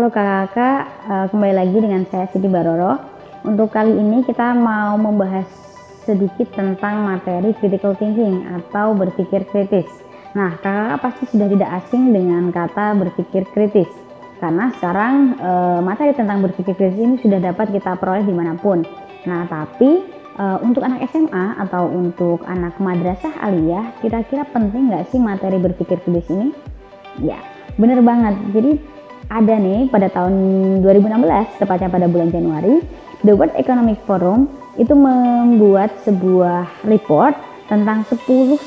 Halo kakak-kakak, kembali lagi dengan saya Siti Baroro. Untuk kali ini kita mau membahas sedikit tentang materi critical thinking atau berpikir kritis. Nah, kakak-kakak pasti sudah tidak asing dengan kata berpikir kritis, karena sekarang materi tentang berpikir kritis ini sudah dapat kita peroleh dimanapun. Nah, tapi untuk anak SMA atau untuk anak madrasah aliyah, kira-kira penting nggak sih materi berpikir kritis ini? Ya, bener banget. Jadi ada nih pada tahun 2016, tepatnya pada bulan Januari, The World Economic Forum itu membuat sebuah report tentang 10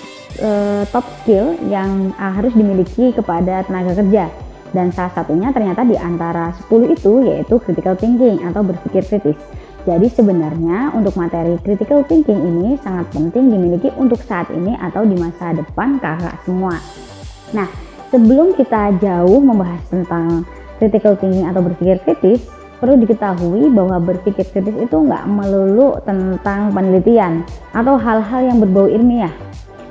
top skill yang harus dimiliki kepada tenaga kerja. Dan salah satunya ternyata di antara 10 itu yaitu critical thinking atau berpikir kritis. Jadi sebenarnya untuk materi critical thinking ini sangat penting dimiliki untuk saat ini atau di masa depan kakak semua. Nah, sebelum kita jauh membahas tentang critical thinking atau berpikir kritis, perlu diketahui bahwa berpikir kritis itu nggak melulu tentang penelitian atau hal-hal yang berbau ilmiah.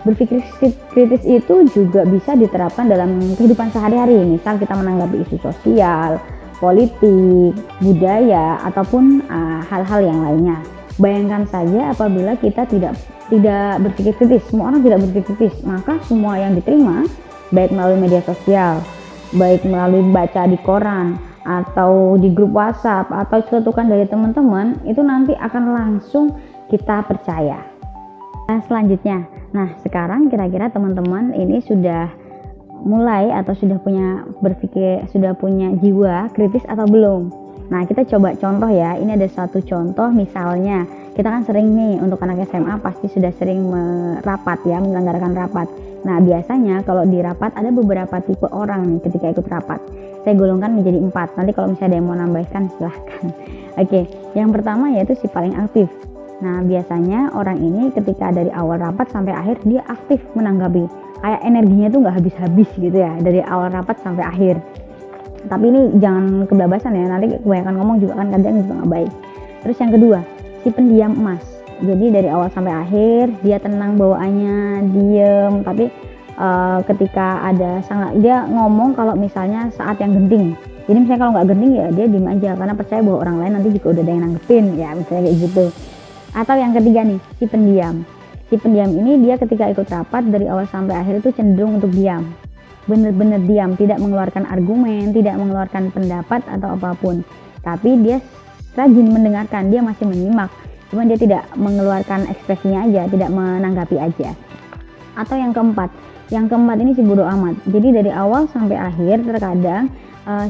Berpikir kritis itu juga bisa diterapkan dalam kehidupan sehari-hari, misal kita menanggapi isu sosial, politik, budaya, ataupun hal-hal yang lainnya. Bayangkan saja apabila kita tidak berpikir kritis, semua orang tidak berpikir kritis, maka semua yang diterima baik melalui media sosial, baik melalui baca di koran atau di grup WhatsApp atau cetukan dari teman-teman, itu nanti akan langsung kita percaya. Nah, selanjutnya, sekarang kira-kira teman-teman ini sudah mulai atau sudah punya jiwa kritis atau belum? Nah, kita coba contoh ya. Ini ada satu contoh, misalnya kita kan sering nih untuk anak SMA pasti sudah sering menyelenggarakan rapat. Nah, biasanya kalau di rapat ada beberapa tipe orang nih ketika ikut rapat. Saya golongkan menjadi 4. Nanti kalau misalnya ada yang mau nambahkan silahkan. Oke, yang pertama yaitu si paling aktif. Nah, biasanya orang ini ketika dari awal rapat sampai akhir dia aktif menanggapi. Kayak energinya tuh nggak habis-habis gitu ya dari awal rapat sampai akhir. Tapi ini jangan kebablasan ya, nanti kebanyakan ngomong juga kan kadang juga nggak baik. Terus yang kedua, si pendiam emas. Jadi dari awal sampai akhir dia tenang bawaannya, diem, tapi ketika ada dia ngomong kalau misalnya saat yang genting. Jadi misalnya kalau nggak genting ya dia diem aja karena percaya bahwa orang lain nanti juga udah ada yang nanggepin ya, misalnya kayak gitu. Atau yang ketiga nih, si pendiam. Si pendiam ini dia ketika ikut rapat dari awal sampai akhir itu cenderung untuk diam. Bener-bener diam, tidak mengeluarkan argumen, tidak mengeluarkan pendapat atau apapun. Tapi dia rajin mendengarkan, dia masih menyimak. Cuma dia tidak mengeluarkan ekspresinya aja, tidak menanggapi aja. Atau yang keempat ini si bodo amat. Jadi dari awal sampai akhir terkadang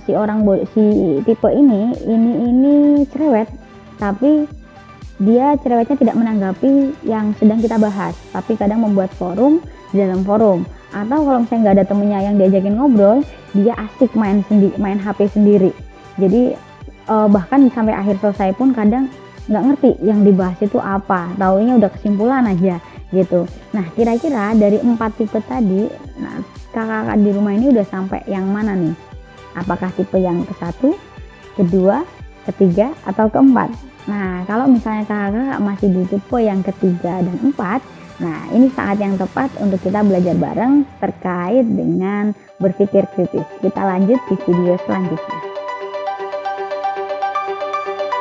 si tipe ini cerewet, tapi dia cerewetnya tidak menanggapi yang sedang kita bahas, tapi kadang membuat forum di dalam forum. Atau kalau misalnya nggak ada temennya yang diajakin ngobrol, dia asik main HP sendiri. Jadi bahkan sampai akhir selesai pun kadang nggak ngerti yang dibahas itu apa, taunya udah kesimpulan aja gitu. Nah, kira-kira dari 4 tipe tadi, kakak-kakak di rumah ini udah sampai yang mana nih? Apakah tipe yang ke-1, kedua, ketiga, atau keempat? Nah, kalau misalnya kakak-kakak masih di tipe yang ketiga dan 4, nah ini saat yang tepat untuk kita belajar bareng terkait dengan berpikir kritis. Kita lanjut di video selanjutnya.